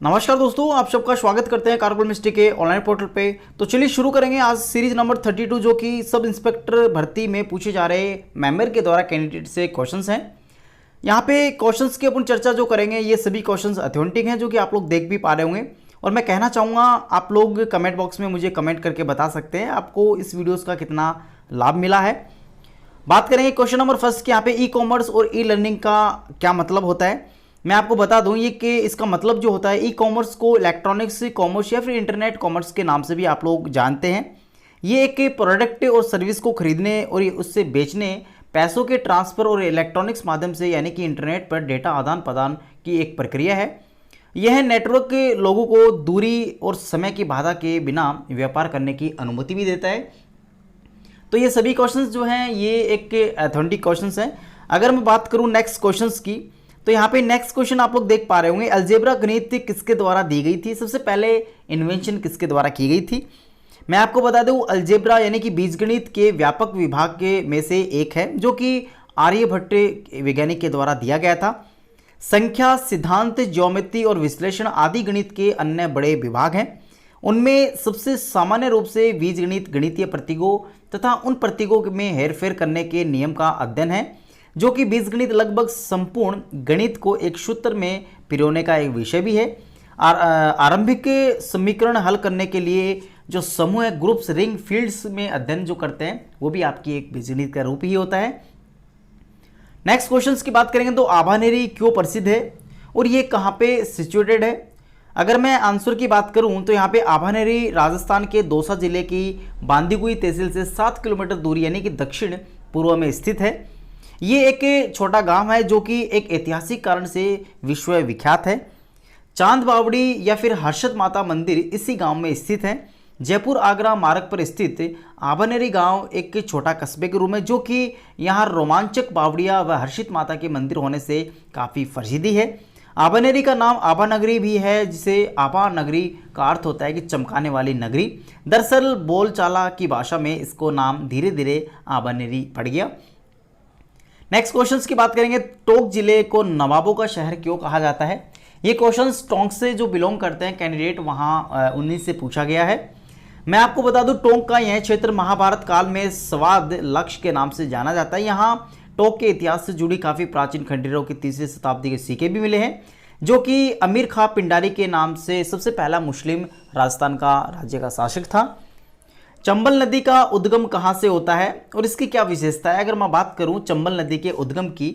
नमस्कार दोस्तों, आप सबका स्वागत करते हैं कारगिल मिस्ट्री के ऑनलाइन पोर्टल पे। तो चलिए शुरू करेंगे आज सीरीज नंबर 32 जो कि सब इंस्पेक्टर भर्ती में पूछे जा रहे मेंबर के द्वारा कैंडिडेट से क्वेश्चंस हैं। यहाँ पे क्वेश्चंस की अपन चर्चा जो करेंगे ये सभी क्वेश्चंस ऑथेंटिक हैं जो कि आप लोग देख भी पा रहे होंगे। और मैं कहना चाहूँगा आप लोग कमेंट बॉक्स में मुझे कमेंट करके बता सकते हैं आपको इस वीडियोज़ का कितना लाभ मिला है। बात करेंगे क्वेश्चन नंबर फर्स्ट कि यहाँ पे ई कॉमर्स और ई लर्निंग का क्या मतलब होता है। मैं आपको बता दूं ये कि इसका मतलब जो होता है ई कॉमर्स को इलेक्ट्रॉनिक्स कॉमर्स या फिर इंटरनेट कॉमर्स के नाम से भी आप लोग जानते हैं। ये एक प्रोडक्ट और सर्विस को खरीदने और उससे बेचने, पैसों के ट्रांसफ़र और इलेक्ट्रॉनिक्स माध्यम से यानी कि इंटरनेट पर डेटा आदान प्रदान की एक प्रक्रिया है। यह नेटवर्क के लोगों को दूरी और समय की बाधा के बिना व्यापार करने की अनुमति भी देता है। तो ये सभी क्वेश्चंस जो हैं ये एक ऑथेंटिक क्वेश्चंस हैं। अगर मैं बात करूं नेक्स्ट क्वेश्चंस की तो यहाँ पे नेक्स्ट क्वेश्चन आप लोग देख पा रहे होंगे, अलजेब्रा गणित किसके द्वारा दी गई थी, सबसे पहले इन्वेंशन किसके द्वारा की गई थी। मैं आपको बता दूं अलजेब्रा यानी कि बीजगणित के व्यापक विभाग के में से एक है जो कि आर्यभट्ट वैज्ञानिक के द्वारा दिया गया था। संख्या, सिद्धांत, ज्योमेट्री और विश्लेषण आदि गणित के अन्य बड़े विभाग हैं। उनमें सबसे सामान्य रूप से बीजगणित, गणितीय प्रतीकों तथा उन प्रतीकों में हेरफेर करने के नियम का अध्ययन है, जो कि बीजगणित लगभग संपूर्ण गणित को एक सूत्र में पिरोने का एक विषय भी है। आरंभिक समीकरण हल करने के लिए जो समूह ग्रुप्स, रिंग, फील्ड्स में अध्ययन जो करते हैं वो भी आपकी एक बीजगणित का रूप ही होता है। नेक्स्ट क्वेश्चंस की बात करेंगे तो आभानेरी क्यों प्रसिद्ध है और ये कहाँ पे सिचुएटेड है। अगर मैं आंसर की बात करूं तो यहाँ पे आभानेरी राजस्थान के दौसा जिले की बांदीकुई तहसील से 7 किलोमीटर दूरी यानी कि दक्षिण पूर्व में स्थित है। ये एक छोटा गांव है जो कि एक ऐतिहासिक कारण से विश्व विख्यात है। चांद बावड़ी या फिर हर्षद माता मंदिर इसी गांव में स्थित है। जयपुर आगरा मार्ग पर स्थित आभानेरी गांव एक छोटा कस्बे के रूप में जो कि यहाँ रोमांचक बावड़िया व हर्षित माता के मंदिर होने से काफ़ी प्रसिद्धि है। आभानेरी का नाम आभा नगरी भी है, जिसे आभा नगरी का अर्थ होता है कि चमकाने वाली नगरी। दरअसल बोलचाला की भाषा में इसको नाम धीरे धीरे आभानेरी पड़ गया। नेक्स्ट क्वेश्चंस की बात करेंगे, टोंक जिले को नवाबों का शहर क्यों कहा जाता है। ये क्वेश्चंस टोंक से जो बिलोंग करते हैं कैंडिडेट वहाँ उन्हीं से पूछा गया है। मैं आपको बता दूं टोंक का यह क्षेत्र महाभारत काल में स्वाद लक्ष्य के नाम से जाना जाता है। यहाँ टोंक के इतिहास से जुड़ी काफ़ी प्राचीन खंडहरों की 3री शताब्दी के सिक्के भी मिले हैं, जो कि अमीर खां पिंडारी के नाम से सबसे पहला मुस्लिम राजस्थान का राज्य का शासक था। चंबल नदी का उद्गम कहाँ से होता है और इसकी क्या विशेषता है। अगर मैं बात करूं चंबल नदी के उद्गम की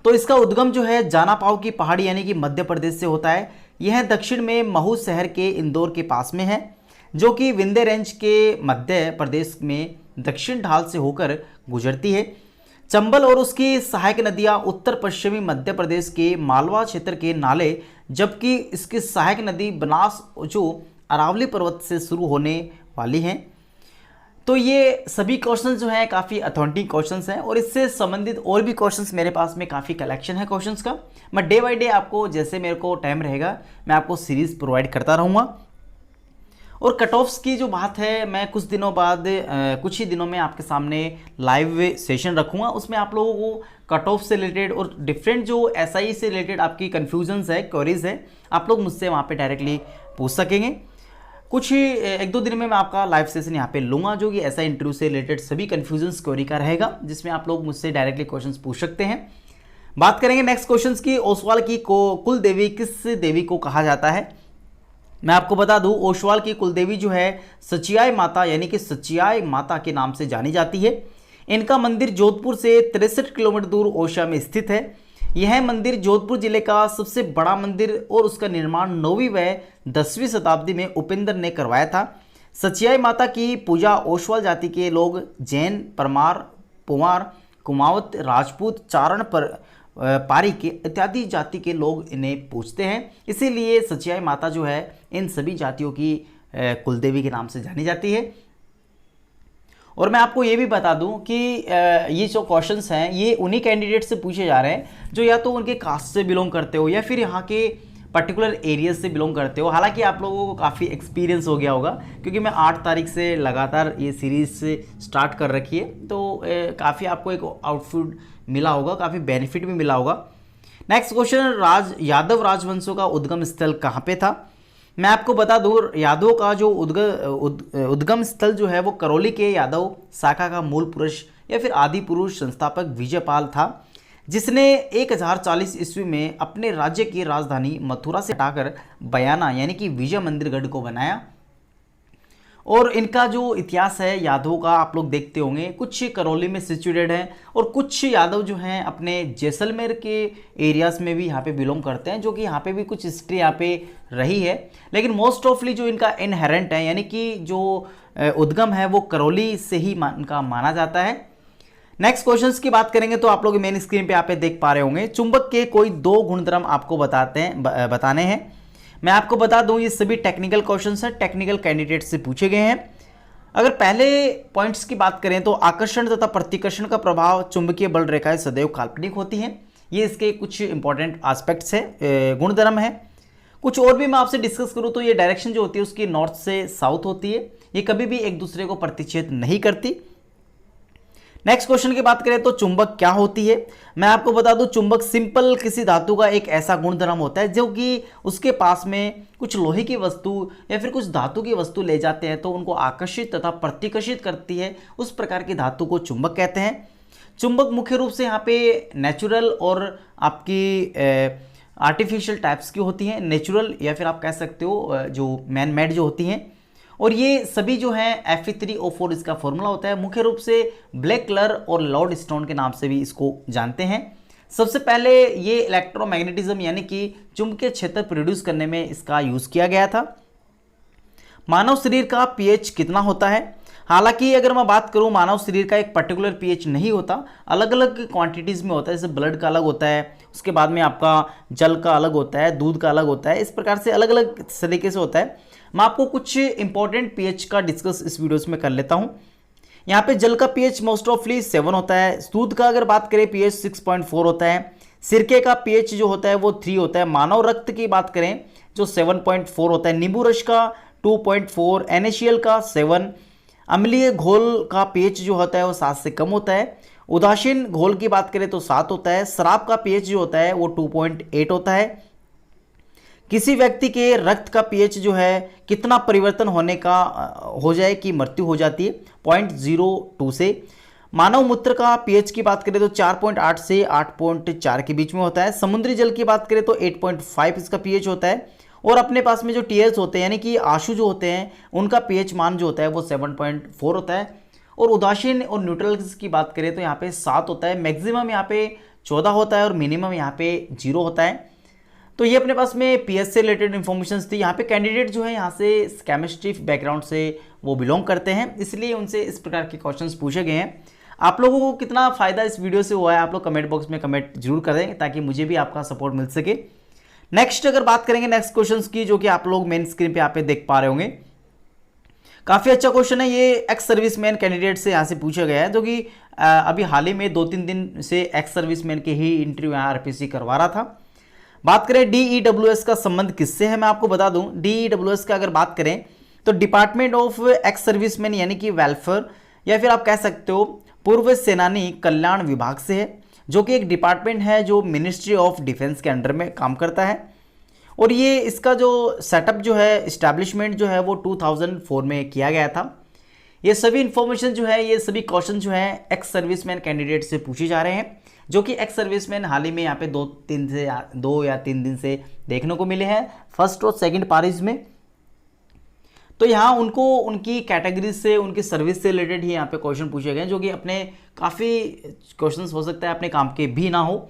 तो इसका उद्गम जो है जानापाव की पहाड़ी यानी कि मध्य प्रदेश से होता है। यह दक्षिण में महू शहर के इंदौर के पास में है, जो कि विंध्य रेंज के मध्य प्रदेश में दक्षिण ढाल से होकर गुजरती है। चंबल और उसकी सहायक नदियाँ उत्तर पश्चिमी मध्य प्रदेश के मालवा क्षेत्र के नाले, जबकि इसकी सहायक नदी बनास जो अरावली पर्वत से शुरू होने वाली हैं। तो ये सभी क्वेश्चंस जो हैं काफ़ी ऑथेंटिक क्वेश्चंस हैं और इससे संबंधित और भी क्वेश्चंस मेरे पास में काफ़ी कलेक्शन है क्वेश्चंस का। मैं डे बाय डे आपको जैसे मेरे को टाइम रहेगा मैं आपको सीरीज़ प्रोवाइड करता रहूँगा। और कट ऑफ्स की जो बात है मैं कुछ दिनों बाद कुछ ही दिनों में आपके सामने लाइव सेशन रखूँगा। उसमें आप लोगों को कट ऑफ से रिलेटेड और डिफरेंट जो एसआई से रिलेटेड आपकी कन्फ्यूजन्स है, क्वेरीज है, आप लोग मुझसे वहाँ पर डायरेक्टली पूछ सकेंगे। कुछ ही 1-2 दिन में मैं आपका लाइव सेशन यहाँ पे लूँगा जो कि ऐसा इंटरव्यू से रिलेटेड सभी कन्फ्यूजन्स क्वेरी का रहेगा, जिसमें आप लोग मुझसे डायरेक्टली क्वेश्चंस पूछ सकते हैं। बात करेंगे नेक्स्ट क्वेश्चंस की, ओसवाल की कुल देवी किस देवी को कहा जाता है। मैं आपको बता दूं ओसवाल की कुल देवी जो है सचियाई माता यानी कि सचियाई माता के नाम से जानी जाती है। इनका मंदिर जोधपुर से 63 किलोमीटर दूर ओरछा में स्थित है। यह मंदिर जोधपुर जिले का सबसे बड़ा मंदिर और उसका निर्माण 9वीं व 10वीं शताब्दी में उपेंद्र ने करवाया था। सचियाई माता की पूजा ओसवाल जाति के लोग जैन, परमार, पुमार, कुमावत, राजपूत, चारण पारिक इत्यादि जाति के लोग इन्हें पूजते हैं। इसीलिए सचियाई माता जो है इन सभी जातियों की कुलदेवी के नाम से जानी जाती है। और मैं आपको ये भी बता दूं कि ये जो क्वेश्चंस हैं ये उन्हीं कैंडिडेट से पूछे जा रहे हैं जो या तो उनके कास्ट से बिलोंग करते हो या फिर यहाँ के पर्टिकुलर एरिया से बिलोंग करते हो। हालांकि आप लोगों को काफ़ी एक्सपीरियंस हो गया होगा क्योंकि मैं 8 तारीख से लगातार ये सीरीज़ स्टार्ट कर रखी है, तो काफ़ी आपको एक आउटपुट मिला होगा, काफ़ी बेनिफिट भी मिला होगा। नेक्स्ट क्वेश्चन, यादव राजवंशों का उद्गम स्थल कहाँ पे था? मैं आपको बता दूं, यादवों का जो उद्गम स्थल जो है वो करौली के यादव शाखा का मूल पुरुष या फिर आदि पुरुष संस्थापक विजयपाल था, जिसने 1040 ईस्वी में अपने राज्य की राजधानी मथुरा से हटाकर बयाना यानी कि विजय मंदिरगढ़ को बनाया। और इनका जो इतिहास है यादवों का आप लोग देखते होंगे, कुछ करौली में सिचुएटेड है और कुछ यादव जो हैं अपने जैसलमेर के एरियाज में भी यहाँ पे बिलोंग करते हैं, जो कि यहाँ पे भी कुछ हिस्ट्री यहाँ पे रही है। लेकिन मोस्ट ऑफली जो इनका इनहेरेंट है यानी कि जो उद्गम है वो करौली से ही इनका माना जाता है। नेक्स्ट क्वेश्चंस की बात करेंगे तो आप लोग मेन स्क्रीन पे यहाँ पे देख पा रहे होंगे, चुंबक के कोई 2 गुणधर्म आपको बताने हैं। मैं आपको बता दूं ये सभी टेक्निकल क्वेश्चंस हैं, टेक्निकल कैंडिडेट से पूछे गए हैं। अगर पहले पॉइंट्स की बात करें तो आकर्षण तथा प्रतिकर्षण का प्रभाव चुंबकीय बल रेखाएं सदैव काल्पनिक होती हैं, ये इसके कुछ इंपॉर्टेंट एस्पेक्ट्स है, गुणधर्म है। कुछ और भी मैं आपसे डिस्कस करूं तो ये डायरेक्शन जो होती है उसकी नॉर्थ से साउथ होती है, ये कभी भी एक दूसरे को प्रतिच्छेद नहीं करती। नेक्स्ट क्वेश्चन की बात करें तो चुंबक क्या होती है? मैं आपको बता दूं, चुंबक सिंपल किसी धातु का एक ऐसा गुणधर्म होता है जो कि उसके पास में कुछ लोहे की वस्तु या फिर कुछ धातु की वस्तु ले जाते हैं तो उनको आकर्षित तथा प्रतिकर्षित करती है, उस प्रकार की धातु को चुंबक कहते हैं। चुंबक मुख्य रूप से यहाँ पे नेचुरल और आपकी आर्टिफिशियल टाइप्स की होती हैं, नेचुरल या फिर आप कह सकते हो जो मैन मेड जो होती हैं, और ये सभी जो है Fe3O4 इसका फॉर्मूला होता है। मुख्य रूप से ब्लैक कलर और लॉर्ड स्टोन के नाम से भी इसको जानते हैं। सबसे पहले ये इलेक्ट्रोमैग्नेटिज्म यानी कि चुंबकीय क्षेत्र प्रोड्यूस करने में इसका यूज किया गया था। मानव शरीर का पीएच कितना होता है? हालांकि अगर मैं बात करूं, मानव शरीर का एक पर्टिकुलर पीएच नहीं होता, अलग अलग क्वांटिटीज में होता है। जैसे ब्लड का अलग होता है, उसके बाद में आपका जल का अलग होता है, दूध का अलग होता है, इस प्रकार से अलग अलग तरीके से होता है। मैं आपको कुछ इंपॉर्टेंट पीएच का डिस्कस इस वीडियोस में कर लेता हूं। यहाँ पे जल का पीएच मोस्ट ऑफली 7 होता है, दूध का अगर बात करें पीएच 6.4 होता है, सिरके का पीएच जो होता है वो 3 होता है, मानव रक्त की बात करें जो 7.4 होता है, नींबू रस का 2.4, NaCl का 7, अम्लीय घोल का पीएच जो होता है वो 7 से कम होता है, उदासीन घोल की बात करें तो 7 होता है, शराब का पीएच जो होता है वो 2.8 होता है। किसी व्यक्ति के रक्त का पीएच जो है कितना परिवर्तन होने का हो जाए कि मृत्यु हो जाती है, 0.02 से। मानव मूत्र का पीएच की बात करें तो 4.8 से 8.4 के बीच में होता है। समुद्री जल की बात करें तो 8.5 इसका पीएच होता है। और अपने पास में जो टीएल्स होते हैं यानी कि आंसू जो होते हैं उनका पीएच मान जो होता है वो 7.4 होता है। और उदासीन और न्यूट्रल्स की बात करें तो यहाँ पे 7 होता है, मैक्सिमम यहाँ पे 14 होता है और मिनिमम यहाँ पे 0 होता है। तो ये अपने पास में पीएच से रिलेटेड इन्फॉर्मेशन थी। यहाँ पे कैंडिडेट जो है यहाँ से केमिस्ट्री बैकग्राउंड से वो बिलोंग करते हैं, इसलिए उनसे इस प्रकार के क्वेश्चंस पूछे गए हैं। आप लोगों को कितना फ़ायदा इस वीडियो से हुआ है आप लोग कमेंट बॉक्स में कमेंट जरूर करें ताकि मुझे भी आपका सपोर्ट मिल सके। नेक्स्ट अगर बात करेंगे नेक्स्ट क्वेश्चन की, जो कि आप लोग मेन स्क्रीन पर यहाँ पे देख पा रहे होंगे, काफ़ी अच्छा क्वेश्चन है ये। एक्स सर्विसमैन कैंडिडेट से यहाँ से पूछा गया है, जो कि अभी हाल ही में 2-3 दिन से एक्स सर्विसमैन के ही इंटरव्यू यहाँ आरपीसी करवा रहा था। बात करें DEWS का संबंध किससे है, मैं आपको बता दूं DEWS का अगर बात करें तो डिपार्टमेंट ऑफ एक्स सर्विसमैन यानी कि वेलफेयर या फिर आप कह सकते हो पूर्व सेनानी कल्याण विभाग से है, जो कि एक डिपार्टमेंट है जो मिनिस्ट्री ऑफ डिफेंस के अंडर में काम करता है। और ये इसका जो सेटअप जो है इस्टेब्लिशमेंट जो है वो 2004 में किया गया था। ये सभी इंफॉर्मेशन जो है, ये सभी क्वेश्चन जो है एक्स सर्विसमैन कैंडिडेट से पूछे जा रहे हैं, जो कि एक्स सर्विसमैन हाल ही में यहाँ पे 2 या 3 दिन से देखने को मिले हैं फर्स्ट और सेकंड पारीज में। तो यहाँ उनको उनकी कैटेगरी से उनकी सर्विस से रिलेटेड ही यहाँ पे क्वेश्चन पूछे गए हैं, जो कि अपने काफ़ी क्वेश्चंस हो सकता है अपने काम के भी ना हो।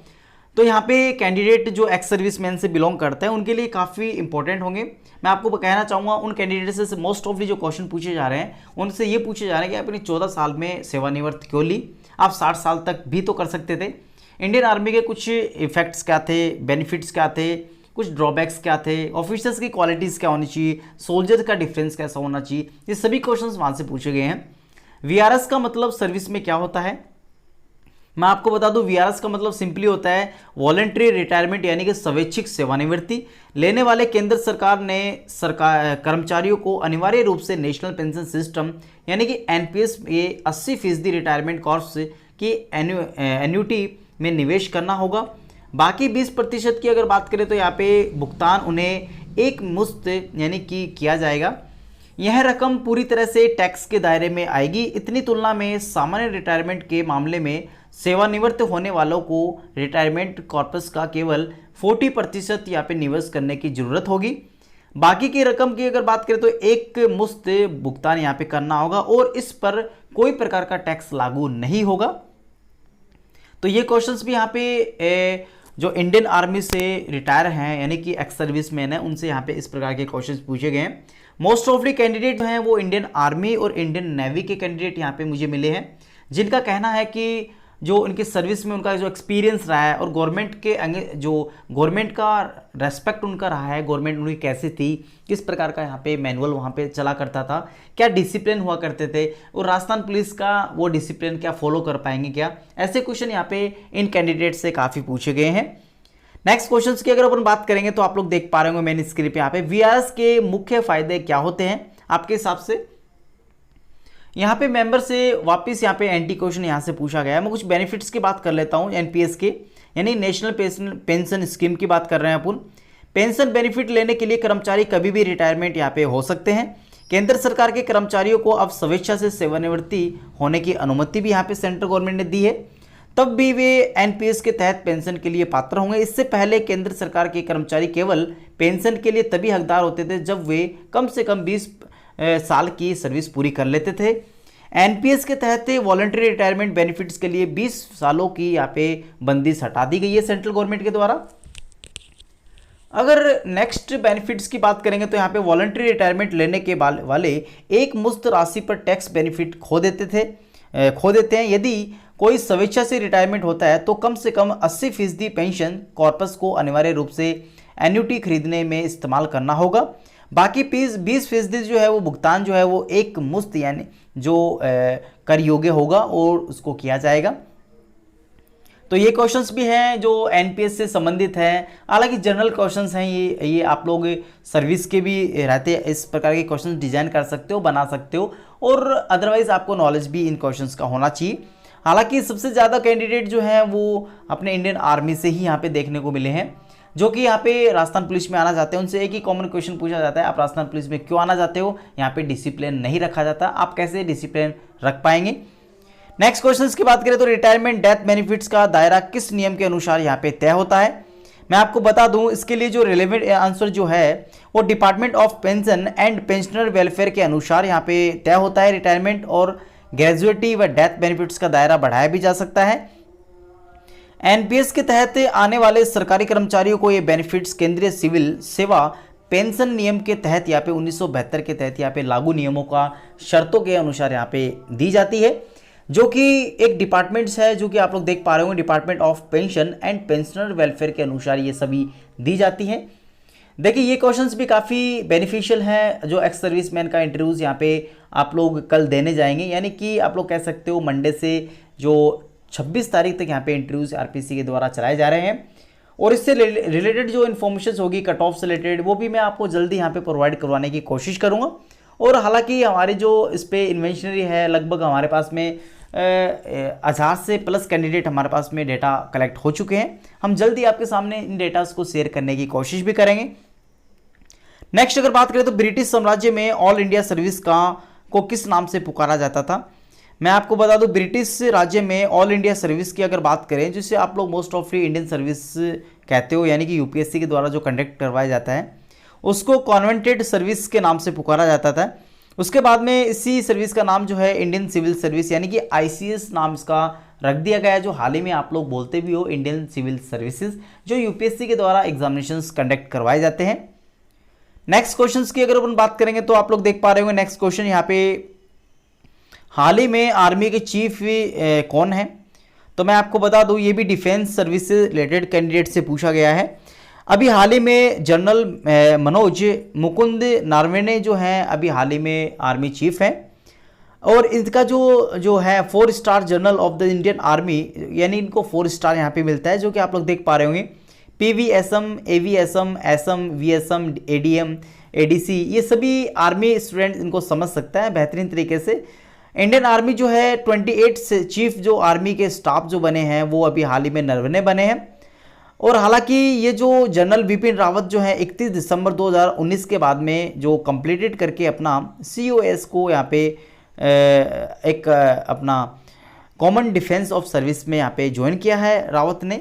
तो यहाँ पे कैंडिडेट जो एक्स सर्विसमैन से बिलोंग करते हैं उनके लिए काफ़ी इंपॉर्टेंट होंगे। मैं आपको कहना चाहूँगा उन कैंडिडेट से मोस्ट ऑफली जो क्वेश्चन पूछे जा रहे हैं उनसे ये पूछे जा रहे हैं कि आपने 14 साल में सेवानिवृत्त क्यों ली, आप 60 साल तक भी तो कर सकते थे। इंडियन आर्मी के कुछ इफेक्ट्स क्या थे, बेनिफिट्स क्या थे, कुछ ड्रॉबैक्स क्या थे, ऑफिसर्स की क्वालिटीज़ क्या होनी चाहिए, सोल्जर्स का डिफरेंस कैसा होना चाहिए, ये सभी क्वेश्चंस वहाँ से पूछे गए हैं। वीआरएस का मतलब सर्विस में क्या होता है, मैं आपको बता दूं वीआरएस का मतलब सिंपली होता है वॉलंटरी रिटायरमेंट यानी कि स्वैच्छिक सेवानिवृत्ति लेने वाले केंद्र सरकार ने कर्मचारियों को अनिवार्य रूप से नेशनल पेंशन सिस्टम यानी कि एनपीएस ये 80% रिटायरमेंट कॉर्प्स की एन्यूटी में निवेश करना होगा। बाकी 20% की अगर बात करें तो यहाँ पे भुगतान उन्हें एक मुश्त यानी कि किया जाएगा। यह रकम पूरी तरह से टैक्स के दायरे में आएगी। इतनी तुलना में सामान्य रिटायरमेंट के मामले में सेवानिवृत्त होने वालों को रिटायरमेंट कॉर्पस का केवल 40% यहाँ पे निवेश करने की जरूरत होगी। बाकी की रकम की अगर बात करें तो एक मुश्त भुगतान यहाँ पे करना होगा और इस पर कोई प्रकार का टैक्स लागू नहीं होगा। तो ये क्वेश्चंस भी यहाँ पे जो इंडियन आर्मी से रिटायर हैं यानी कि एक्स सर्विस मैन है उनसे यहाँ पे इस प्रकार के क्वेश्चंस पूछे गए हैं। मोस्ट ऑफली कैंडिडेट हैं वो इंडियन आर्मी और इंडियन नेवी के कैंडिडेट यहाँ पे मुझे मिले हैं, जिनका कहना है कि जो उनकी सर्विस में उनका जो एक्सपीरियंस रहा है और गवर्नमेंट के जो गवर्नमेंट का रेस्पेक्ट उनका रहा है, गवर्नमेंट उनकी कैसी थी, किस प्रकार का यहाँ पे मैनुअल वहाँ पे चला करता था, क्या डिसिप्लिन हुआ करते थे और राजस्थान पुलिस का वो डिसिप्लिन क्या फॉलो कर पाएंगे क्या, ऐसे क्वेश्चन यहाँ पे इन कैंडिडेट से काफ़ी पूछे गए हैं। नेक्स्ट क्वेश्चन की अगर अपन बात करेंगे तो आप लोग देख पा रहे होंगे मेन स्क्रीन पे यहाँ पे वीआरएस के मुख्य फायदे क्या होते हैं आपके हिसाब से। यहाँ पे मेंबर से वापस यहाँ पे एंटी क्वेश्चन यहाँ से पूछा गया है। मैं कुछ बेनिफिट्स की बात कर लेता हूँ एनपीएस के, यानी नेशनल पेंशन स्कीम की बात कर रहे हैं अपन। पेंशन बेनिफिट लेने के लिए कर्मचारी कभी भी रिटायरमेंट यहाँ पे हो सकते हैं। केंद्र सरकार के कर्मचारियों को अब स्वेच्छा से सेवानिवृत्ति होने की अनुमति भी यहाँ पे सेंट्रल गवर्नमेंट ने दी है, तब भी वे एनपीएस के तहत पेंशन के लिए पात्र होंगे। इससे पहले केंद्र सरकार के कर्मचारी केवल पेंशन के लिए तभी हकदार होते थे जब वे कम से कम 20 साल की सर्विस पूरी कर लेते थे। एनपीएस के तहत वॉलंटरी रिटायरमेंट बेनिफिट्स के लिए 20 सालों की यहाँ पे बंदिश हटा दी गई है सेंट्रल गवर्नमेंट के द्वारा। अगर नेक्स्ट बेनिफिट्स की बात करेंगे तो यहाँ पे वॉलंटरी रिटायरमेंट लेने के वाले एक मुश्त राशि पर टैक्स बेनिफिट खो देते हैं। यदि कोई स्वेच्छा से रिटायरमेंट होता है तो कम से कम 80% पेंशन कॉर्पस को अनिवार्य रूप से एन्युटी खरीदने में इस्तेमाल करना होगा। बाकी 20% जो है वो भुगतान जो है वो एक मुश्त यानी जो कर योग्य होगा और उसको किया जाएगा। तो ये क्वेश्चंस भी हैं जो एनपीएस से संबंधित हैं। हालांकि जनरल क्वेश्चंस हैं, ये आप लोग सर्विस के भी रहते हैं, इस प्रकार के क्वेश्चंस डिजाइन कर सकते हो, बना सकते हो और अदरवाइज आपको नॉलेज भी इन क्वेश्चंस का होना चाहिए। हालांकि सबसे ज़्यादा कैंडिडेट जो हैं वो अपने इंडियन आर्मी से ही यहाँ पे देखने को मिले हैं, जो कि यहाँ पे राजस्थान पुलिस में आना चाहते हैं। उनसे एक ही कॉमन क्वेश्चन पूछा जाता है, आप राजस्थान पुलिस में क्यों आना चाहते हो? यहाँ पे डिसिप्लिन नहीं रखा जाता, आप कैसे डिसिप्लिन रख पाएंगे? नेक्स्ट क्वेश्चन की बात करें तो रिटायरमेंट डेथ बेनिफिट्स का दायरा किस नियम के अनुसार यहाँ पे तय होता है? मैं आपको बता दूं, इसके लिए जो रिलेवेंट आंसर जो है वो department of pension and pensioner welfare के अनुसार यहाँ पे तय होता है। रिटायरमेंट और ग्रेजुएटी व डेथ बेनिफिट्स का दायरा बढ़ाया भी जा सकता है। एनपीएस के तहत आने वाले सरकारी कर्मचारियों को ये बेनिफिट्स केंद्रीय सिविल सेवा पेंशन नियम के तहत यहाँ पे 1972 के तहत यहाँ पे लागू नियमों का शर्तों के अनुसार यहाँ पे दी जाती है, जो कि एक डिपार्टमेंट्स है जो कि आप लोग देख पा रहे होंगे, department of pension and pensioner welfare के अनुसार ये सभी दी जाती हैं। देखिए ये क्वेश्चंस भी काफ़ी बेनिफिशियल हैं। जो एक्स सर्विस मैन का इंटरव्यूज़ यहाँ पे आप लोग कल देने जाएंगे, यानी कि आप लोग कह सकते हो मंडे से जो 26 तारीख तक यहाँ पे इंटरव्यूज़ आरपीसी के द्वारा चलाए जा रहे हैं और इससे रिलेटेड जो इन्फॉर्मेशन होगी कट ऑफ से रिलेटेड वो भी मैं आपको जल्दी यहाँ पे प्रोवाइड करवाने की कोशिश करूँगा। और हालांकि हमारी जो इस पर इन्वेंशनरी है, लगभग हमारे पास में 1000 से प्लस कैंडिडेट हमारे पास में डेटा कलेक्ट हो चुके हैं। हम जल्दी आपके सामने इन डेटास को शेयर करने की कोशिश भी करेंगे। नेक्स्ट अगर बात करें तो ब्रिटिश साम्राज्य में ऑल इंडिया सर्विस को किस नाम से पुकारा जाता था? मैं आपको बता दूं, ब्रिटिश राज्य में ऑल इंडिया सर्विस की अगर बात करें, जिसे आप लोग मोस्ट ऑफली इंडियन सर्विस कहते हो, यानी कि यूपीएससी के द्वारा जो कंडक्ट करवाया जाता है, उसको कॉन्वेंटेड सर्विस के नाम से पुकारा जाता था। उसके बाद में इसी सर्विस का नाम जो है इंडियन सिविल सर्विस यानी कि आईसीएस नाम इसका रख दिया गया है, जो हाल ही में आप लोग बोलते भी हो इंडियन सिविल सर्विसेज, जो यूपीएससी के द्वारा एग्जामिनेशंस कंडक्ट करवाए जाते हैं। नेक्स्ट क्वेश्चंस की अगर अपन बात करेंगे तो आप लोग देख पा रहे होंगे नेक्स्ट क्वेश्चन यहाँ पे, हाल ही में आर्मी के चीफ कौन है? तो मैं आपको बता दूं ये भी डिफेंस सर्विस से रिलेटेड कैंडिडेट से पूछा गया है। अभी हाल ही में जनरल मनोज मुकुंद नारवणे जो हैं अभी हाल ही में आर्मी चीफ हैं और इनका जो है 4 star general of the Indian army, यानी इनको 4 स्टार यहाँ पे मिलता है, जो कि आप लोग देख पा रहे होंगे। PVSM, AVSM, SM, VSM, ADM, ADC, ये सभी आर्मी स्टूडेंट इनको समझ सकता है बेहतरीन तरीके से। इंडियन आर्मी जो है 28 चीफ जो आर्मी के स्टाफ जो बने हैं वो अभी हाल ही में नरवणे बने हैं। और हालांकि ये जो जनरल बिपिन रावत जो है 31 दिसंबर 2019 के बाद में जो कंप्लीटेड करके अपना COS को यहाँ पे एक अपना कॉमन डिफेंस ऑफ सर्विस में यहाँ पे ज्वाइन किया है रावत ने।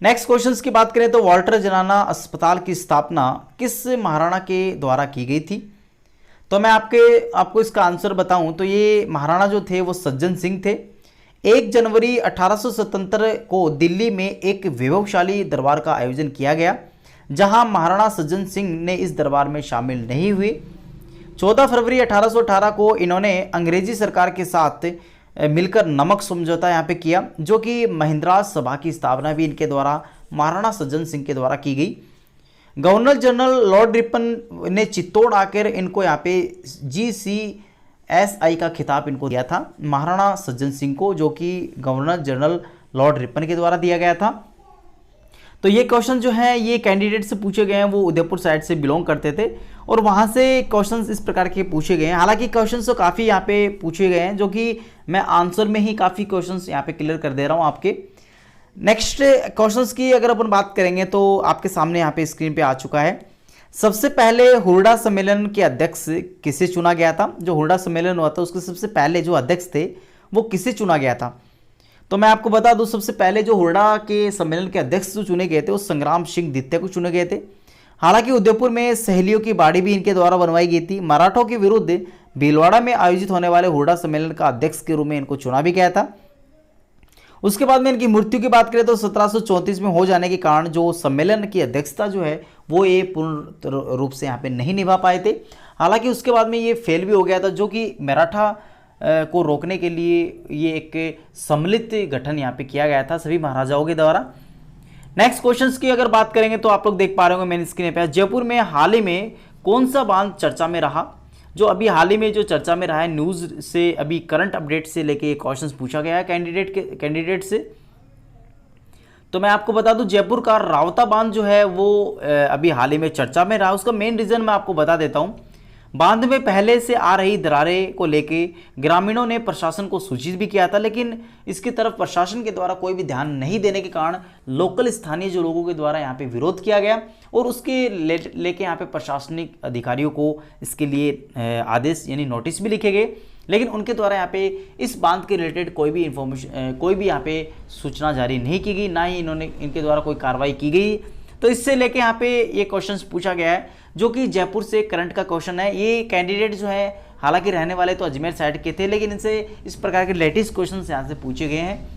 नेक्स्ट क्वेश्चंस की बात करें तो वाल्टर जनाना अस्पताल की स्थापना किस महाराणा के द्वारा की गई थी? तो मैं आपको इसका आंसर बताऊं तो ये महाराणा जो थे वो सज्जन सिंह थे। 1 जनवरी 1877 को दिल्ली में एक वैभवशाली दरबार का आयोजन किया गया, जहां महाराणा सज्जन सिंह ने इस दरबार में शामिल नहीं हुए। 14 फरवरी 1818 को इन्होंने अंग्रेजी सरकार के साथ मिलकर नमक समझौता यहाँ पे किया, जो कि महिंद्रास सभा की स्थापना भी इनके द्वारा महाराणा सज्जन सिंह के द्वारा की गई। गवर्नर जनरल लॉर्ड रिपन ने चित्तौड़ आकर इनको यहाँ पे GCSI का खिताब इनको दिया था महाराणा सज्जन सिंह को, जो कि गवर्नर जनरल लॉर्ड रिपन के द्वारा दिया गया था। तो ये क्वेश्चन जो है ये कैंडिडेट से पूछे गए हैं, वो उदयपुर साइड से बिलोंग करते थे और वहाँ से क्वेश्चंस इस प्रकार के पूछे गए हैं। हालांकि क्वेश्चंस तो काफ़ी यहाँ पे पूछे गए हैं, जो कि मैं आंसर में ही काफ़ी क्वेश्चंस यहाँ पे क्लियर कर दे रहा हूँ आपके। नेक्स्ट क्वेश्चंस की अगर अपन बात करेंगे तो आपके सामने यहाँ पे स्क्रीन पे आ चुका है। सबसे पहले हुरडा सम्मेलन के अध्यक्ष किसे चुना गया था? जो हुरडा सम्मेलन हुआ था उसके सबसे पहले जो अध्यक्ष थे वो किसे चुना गया था? तो मैं आपको बता दूं, सबसे पहले जो हुरडा के सम्मेलन के अध्यक्ष जो चुने गए थे वो संग्राम सिंह द्वितीय को चुने गए थे। हालांकि उदयपुर में सहेलियों की बाड़ी भी इनके द्वारा बनवाई गई थी। मराठों के विरुद्ध भीलवाड़ा में आयोजित होने वाले हुरडा सम्मेलन का अध्यक्ष के रूप में इनको चुना भी गया था। उसके बाद में इनकी मृत्यु की बात करें तो 1734 में हो जाने के कारण जो सम्मेलन की अध्यक्षता जो है वो ये पूर्ण रूप से यहाँ पे नहीं निभा पाए थे। हालांकि उसके बाद में ये फेल भी हो गया था, जो कि मराठा को रोकने के लिए ये एक सम्मिलित गठन यहाँ पे किया गया था सभी महाराजाओं के द्वारा। नेक्स्ट क्वेश्चंस की अगर बात करेंगे तो आप लोग देख पा रहे होंगे मेन स्क्रीन पे, जयपुर में हाल ही में कौन सा बांध चर्चा में रहा? जो अभी हाल ही में जो चर्चा में रहा है, न्यूज़ से अभी करंट अपडेट से लेके क्वेश्चंस पूछा गया है कैंडिडेट से। तो मैं आपको बता दूं, जयपुर का रावता बांध जो है वो अभी हाल ही में चर्चा में रहा। उसका मेन रीज़न मैं आपको बता देता हूं। बांध में पहले से आ रही दरारें को लेके ग्रामीणों ने प्रशासन को सूचित भी किया था, लेकिन इसकी तरफ प्रशासन के द्वारा कोई भी ध्यान नहीं देने के कारण लोकल स्थानीय जो लोगों के द्वारा यहाँ पे विरोध किया गया और उसके लेके यहाँ पे प्रशासनिक अधिकारियों को इसके लिए आदेश यानी नोटिस भी लिखे गए, लेकिन उनके द्वारा यहाँ पे इस बांध के रिलेटेड कोई भी इंफॉर्मेशन कोई भी यहाँ पे सूचना जारी नहीं की गई, ना ही इनके द्वारा कोई कार्रवाई की गई। तो इससे लेके यहाँ पे ये क्वेश्चन पूछा गया है, जो कि जयपुर से करंट का क्वेश्चन है। ये कैंडिडेट जो है हालांकि रहने वाले तो अजमेर साइड के थे, लेकिन इनसे इस प्रकार के लेटेस्ट क्वेश्चन यहाँ से पूछे गए हैं।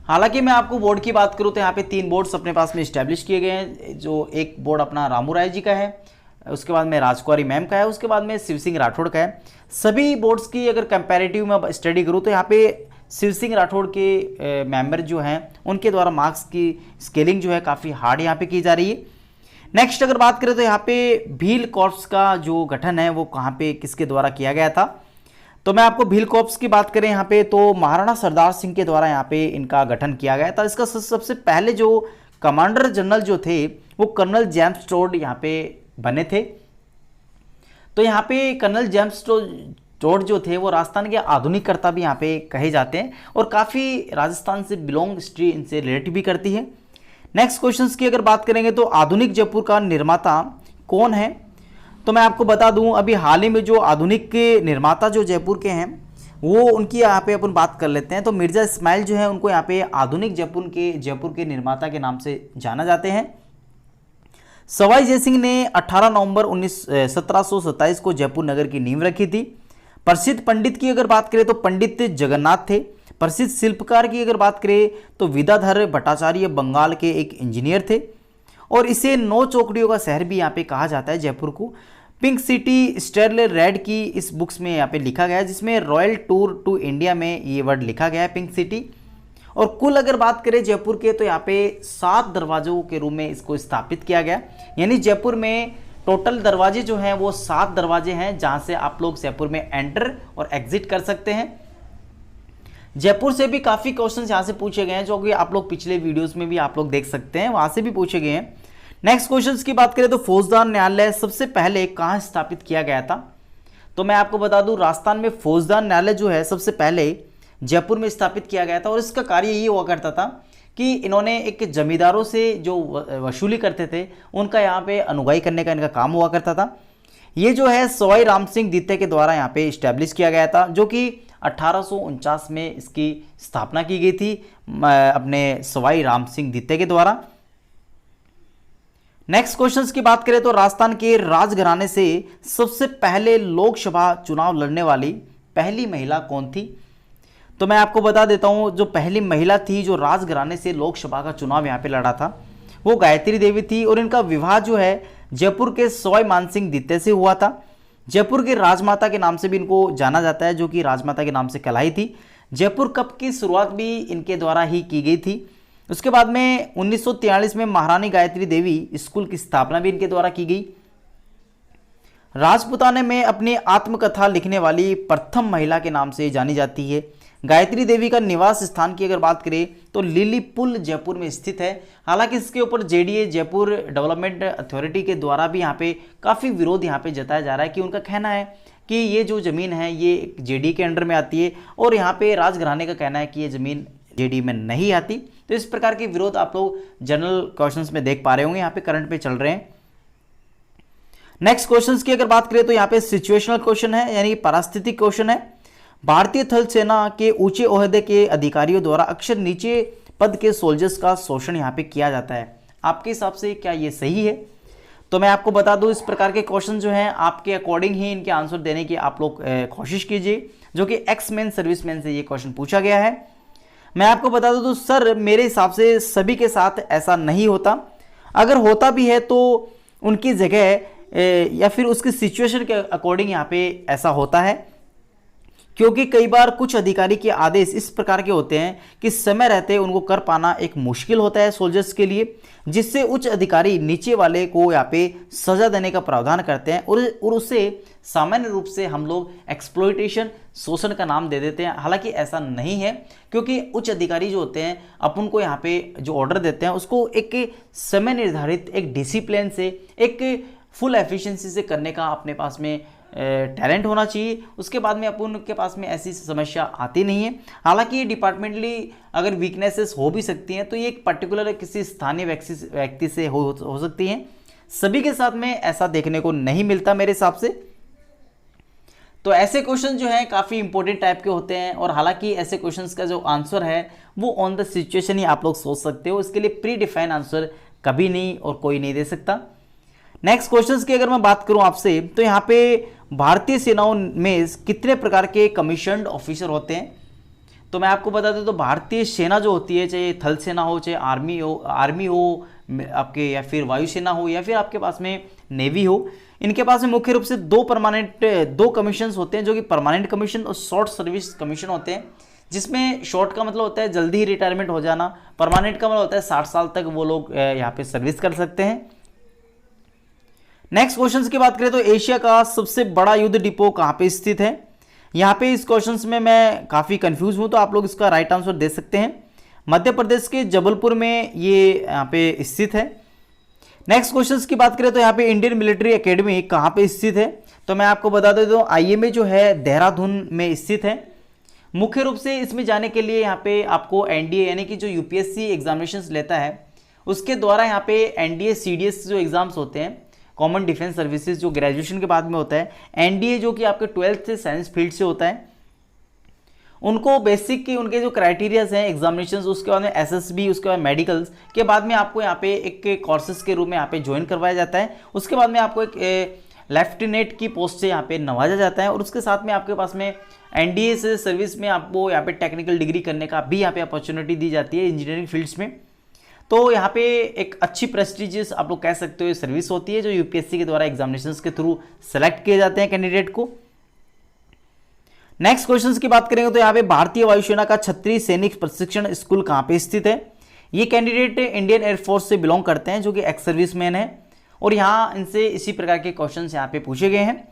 हालांकि मैं आपको बोर्ड की बात करूँ तो यहाँ पे 3 बोर्ड्स अपने पास में इस्टेब्लिश किए गए हैं। जो एक बोर्ड अपना रामू राय जी का है, उसके बाद में राजकुमारी मैम का है, उसके बाद में शिव सिंह राठौड़ का है। सभी बोर्ड्स की अगर कंपैरेटिव में स्टडी करूँ तो यहाँ पे शिव सिंह राठौड़ के मेंबर जो हैं उनके द्वारा मार्क्स की स्केलिंग जो है काफ़ी हार्ड यहाँ पे की जा रही है। नेक्स्ट अगर बात करें तो यहाँ पे भील कॉर्प्स का जो गठन है वो कहाँ पे किसके द्वारा किया गया था? तो मैं आपको भील कॉर्प्स की बात करें यहाँ पे तो महाराणा सरदार सिंह के द्वारा यहाँ पे इनका गठन किया गया था। इसका सबसे पहले जो कमांडर जनरल जो थे वो कर्नल जेम्स टोड यहाँ पे बने थे। तो यहाँ पे कर्नल जेम्स टोड जो थे वो राजस्थान के आधुनिककर्ता भी यहाँ पे कहे जाते हैं और काफ़ी राजस्थान से बिलोंग हिस्ट्री इनसे रिलेट भी करती है। नेक्स्ट क्वेश्चंस की अगर बात करेंगे तो आधुनिक जयपुर का निर्माता कौन है? तो मैं आपको बता दूं, अभी हाल ही में जो आधुनिक के निर्माता जो जयपुर के हैं वो उनकी यहाँ पे अपन बात कर लेते हैं। तो मिर्ज़ा इस्माइल जो है उनको यहाँ पे आधुनिक जयपुर के निर्माता के नाम से जाना जाते हैं। सवाई जयसिंह ने 18 नवंबर 1727 को जयपुर नगर की नींव रखी थी। प्रसिद्ध पंडित की अगर बात करें तो पंडित जगन्नाथ थे। प्रसिद्ध शिल्पकार की अगर बात करें तो विद्याधर भट्टाचार्य बंगाल के एक इंजीनियर थे और इसे 9 चौकड़ियों का शहर भी यहाँ पे कहा जाता है जयपुर को। पिंक सिटी स्टेरल रेड की इस बुक्स में यहाँ पे लिखा गया है, जिसमें रॉयल टूर टू इंडिया में ये वर्ड लिखा गया है पिंक सिटी। और कुल अगर बात करें जयपुर के तो यहाँ पे 7 दरवाजों के रूप में इसको स्थापित किया गया, यानी जयपुर में टोटल दरवाजे जो हैं वो 7 दरवाजे हैं जहाँ से आप लोग जयपुर में एंटर और एग्जिट कर सकते हैं। जयपुर से भी काफ़ी क्वेश्चंस यहाँ से पूछे गए हैं, जो कि आप लोग पिछले वीडियोस में भी आप लोग देख सकते हैं, वहाँ से भी पूछे गए हैं। नेक्स्ट क्वेश्चंस की बात करें तो फौजदार न्यायालय सबसे पहले कहाँ स्थापित किया गया था? तो मैं आपको बता दूं, राजस्थान में फौजदार न्यायालय जो है सबसे पहले जयपुर में स्थापित किया गया था और इसका कार्य ये हुआ करता था कि इन्होंने एक जमींदारों से जो वसूली करते थे उनका यहाँ पे अनुगाई करने का इनका काम हुआ करता था। ये जो है सवाई राम सिंह द्वितीय के द्वारा यहाँ पे इस्टेब्लिश किया गया था, जो कि 1849 में इसकी स्थापना की गई थी अपने सवाई राम सिंह द्वितीय के द्वारा। नेक्स्ट क्वेश्चंस की बात करें तो राजस्थान के राजघराने से सबसे पहले लोकसभा चुनाव लड़ने वाली पहली महिला कौन थी? तो मैं आपको बता देता हूं, जो पहली महिला थी जो राजघराने से लोकसभा का चुनाव यहां पे लड़ा था वो गायत्री देवी थी, और इनका विवाह जो है जयपुर के सवाई मानसिंह द्वितीय से हुआ था। जयपुर की राजमाता के नाम से भी इनको जाना जाता है, जो कि राजमाता के नाम से कहलाई थी। जयपुर कप की शुरुआत भी इनके द्वारा ही की गई थी। उसके बाद में 1943 में महारानी गायत्री देवी स्कूल की स्थापना भी इनके द्वारा की गई। राजपुताने में अपनी आत्मकथा लिखने वाली प्रथम महिला के नाम से जानी जाती है। गायत्री देवी का निवास स्थान की अगर बात करें तो लिली पुल जयपुर में स्थित है। हालांकि इसके ऊपर जेडीए जयपुर डेवलपमेंट अथॉरिटी के द्वारा भी यहाँ पे काफ़ी विरोध यहाँ पे जताया जा रहा है, कि उनका कहना है कि ये जो ज़मीन है ये जेडीए के अंडर में आती है, और यहाँ पे राजघराने का कहना है कि ये ज़मीन जेडीए में नहीं आती। तो इस प्रकार के विरोध आप लोग जनरल क्वेश्चंस में देख पा रहे होंगे, यहाँ पे करंट पे चल रहे हैं। नेक्स्ट क्वेश्चंस की अगर बात करें तो यहाँ पे सिचुएशनल क्वेश्चन है, यानी पारिस्थितिक क्वेश्चन है। भारतीय थल सेना के ऊंचे ओहदे के अधिकारियों द्वारा अक्सर नीचे पद के सोल्जर्स का शोषण यहाँ पे किया जाता है। आपके हिसाब से क्या ये सही है? तो मैं आपको बता दूं, इस प्रकार के क्वेश्चन जो हैं आपके अकॉर्डिंग ही इनके आंसर देने की आप लोग कोशिश कीजिए, जो कि एक्स-मैन सर्विसमैन से ये क्वेश्चन पूछा गया है। मैं आपको बता दूं तो सर मेरे हिसाब से सभी के साथ ऐसा नहीं होता। अगर होता भी है तो उनकी जगह या फिर उसकी सिचुएशन के अकॉर्डिंग यहाँ पे ऐसा होता है, क्योंकि कई बार कुछ अधिकारी के आदेश इस प्रकार के होते हैं कि समय रहते उनको कर पाना एक मुश्किल होता है सोल्जर्स के लिए, जिससे उच्च अधिकारी नीचे वाले को यहाँ पे सजा देने का प्रावधान करते हैं, और उसे सामान्य रूप से हम लोग एक्सप्लॉयटेशन, शोषण का नाम दे देते हैं। हालांकि ऐसा नहीं है, क्योंकि उच्च अधिकारी जो होते हैं अपन को यहाँ पे जो ऑर्डर देते हैं उसको एक समय निर्धारित, एक डिसिप्लिन से, एक फुल एफिशिएंसी से करने का अपने पास में टैलेंट होना चाहिए। उसके बाद में अपन के पास में ऐसी समस्या आती नहीं है। हालांकि ये डिपार्टमेंटली अगर वीकनेसेस हो भी सकती हैं तो ये एक पर्टिकुलर किसी स्थानीय व्यक्ति से हो सकती हैं, सभी के साथ में ऐसा देखने को नहीं मिलता मेरे हिसाब से। तो ऐसे क्वेश्चन जो है काफ़ी इंपॉर्टेंट टाइप के होते हैं, और हालांकि ऐसे क्वेश्चंस का जो आंसर है वो ऑन द सिचुएशन ही आप लोग सोच सकते हो, इसके लिए प्री डिफाइन आंसर कभी नहीं और कोई नहीं दे सकता। नेक्स्ट क्वेश्चंस की अगर मैं बात करूं आपसे तो यहाँ पे भारतीय सेनाओं में कितने प्रकार के कमीशन्ड ऑफिसर होते हैं? तो मैं आपको बता दूं तो भारतीय सेना जो होती है, चाहे थल सेना हो, चाहे आर्मी हो आपके, या फिर वायुसेना हो, या फिर आपके पास में नेवी हो, इनके पास में मुख्य रूप से दो कमीशंस होते हैं, जो कि परमानेंट कमीशन और शॉर्ट सर्विस कमीशन होते हैं। जिसमें शॉर्ट का मतलब होता है जल्दी ही रिटायरमेंट हो जाना, परमानेंट का मतलब होता है 60 साल तक वो लोग यहाँ पे सर्विस कर सकते हैं। नेक्स्ट क्वेश्चन की बात करें तो एशिया का सबसे बड़ा युद्ध डिपो कहाँ पे स्थित है? यहाँ पे इस क्वेश्चन में मैं काफ़ी कंफ्यूज हूँ, तो आप लोग इसका राइट आंसर दे सकते हैं। मध्य प्रदेश के जबलपुर में ये यहाँ पे स्थित है। नेक्स्ट क्वेश्चन की बात करें तो यहाँ पे इंडियन मिलिट्री एकेडमी कहाँ पे स्थित है? तो मैं आपको बता देता हूँ IMA जो है देहरादून में स्थित है। मुख्य रूप से इसमें जाने के लिए यहाँ पे आपको NDA यानी कि जो UPSC एग्जामिनेशंस लेता है उसके द्वारा यहाँ पे NDA CDS जो एग्जाम्स होते हैं, कॉमन डिफेंस सर्विसेज, जो ग्रेजुएशन के बाद में होता है, NDA जो कि आपके 12th से साइंस फील्ड से होता है, उनको बेसिक के उनके जो क्राइटेरियाज हैं एग्जामिनेशंस, उसके बाद में SSB, उसके बाद मेडिकल्स के बाद में आपको यहाँ पे एक कोर्सेज के रूप में यहाँ पे ज्वाइन करवाया जाता है। उसके बाद में आपको एक लेफ्टिनेंट की पोस्ट से यहाँ पे नवाजा जाता है, और उसके साथ में आपके पास में NDA से सर्विस में आपको यहाँ पे टेक्निकल डिग्री करने का भी यहाँ पे अपॉर्चुनिटी दी जाती है इंजीनियरिंग फील्ड्स में। तो यहाँ पे एक अच्छी प्रेस्टिजियस आप लोग कह सकते हो सर्विस होती है, जो UPSC के द्वारा एग्जामिनेशंस के थ्रू सेलेक्ट किए जाते हैं कैंडिडेट को। नेक्स्ट क्वेश्चंस की बात करेंगे तो यहाँ पे भारतीय वायुसेना का क्षत्रिय सैनिक प्रशिक्षण स्कूल कहाँ पे स्थित है? ये कैंडिडेट इंडियन एयरफोर्स से बिलोंग करते हैं, जो कि एक्स सर्विसमैन है, और यहाँ इनसे इसी प्रकार के क्वेश्चन यहाँ पे पूछे गए हैं।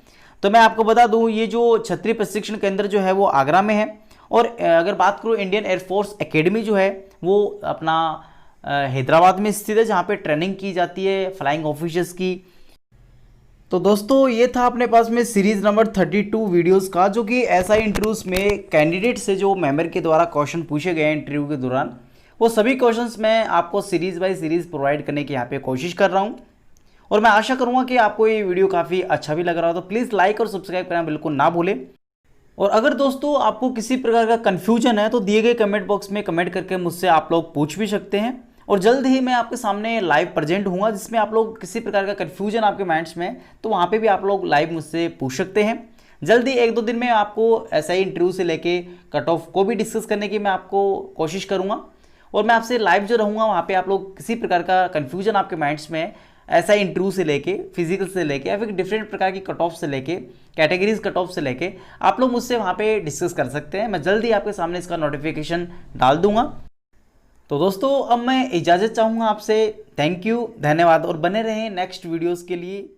तो मैं आपको बता दूँ ये जो क्षत्रिय प्रशिक्षण केंद्र जो है वो आगरा में है, और अगर बात करूँ इंडियन एयरफोर्स एकेडमी जो है वो अपना हैदराबाद में स्थित है, जहाँ पे ट्रेनिंग की जाती है फ्लाइंग ऑफिसर्स की। तो दोस्तों ये था अपने पास में सीरीज नंबर 32 वीडियोस का, जो कि SI इंटरव्यूज में कैंडिडेट से जो मेंबर के द्वारा क्वेश्चन पूछे गए इंटरव्यू के दौरान वो सभी क्वेश्चंस मैं आपको सीरीज़ बाय सीरीज़ प्रोवाइड करने की यहाँ पे कोशिश कर रहा हूँ। और मैं आशा करूँगा कि आपको ये वीडियो काफ़ी अच्छा भी लग रहा हो, तो प्लीज़ लाइक और सब्सक्राइब करना बिल्कुल ना भूलें। और अगर दोस्तों आपको किसी प्रकार का कन्फ्यूजन है तो दिए गए कमेंट बॉक्स में कमेंट करके मुझसे आप लोग पूछ भी सकते हैं। और जल्द ही मैं आपके सामने लाइव प्रेजेंट हूँगा, जिसमें आप लोग किसी प्रकार का कन्फ्यूजन आपके माइंड्स में है तो वहाँ पे भी आप लोग लाइव मुझसे पूछ सकते हैं। जल्दी 1-2 दिन में आपको ऐसा ही इंटरव्यू से लेके कट ऑफ को भी डिस्कस करने की मैं आपको कोशिश करूँगा। और मैं आपसे लाइव जो रहूँगा वहाँ पे आप लोग किसी प्रकार का कन्फ्यूजन आपके माइंड्स में है, ऐसा इंटरव्यू से लेके फिजिकल से लेके या फिर डिफरेंट प्रकार की कट ऑफ से लेके कैटेगरीज कट ऑफ से लेके आप लोग मुझसे वहाँ पे डिस्कस कर सकते हैं। मैं जल्दी आपके सामने इसका नोटिफिकेशन डाल दूंगा। तो दोस्तों अब मैं इजाज़त चाहूँगा आपसे। थैंक यू, धन्यवाद और बने रहें नेक्स्ट वीडियोज़ के लिए।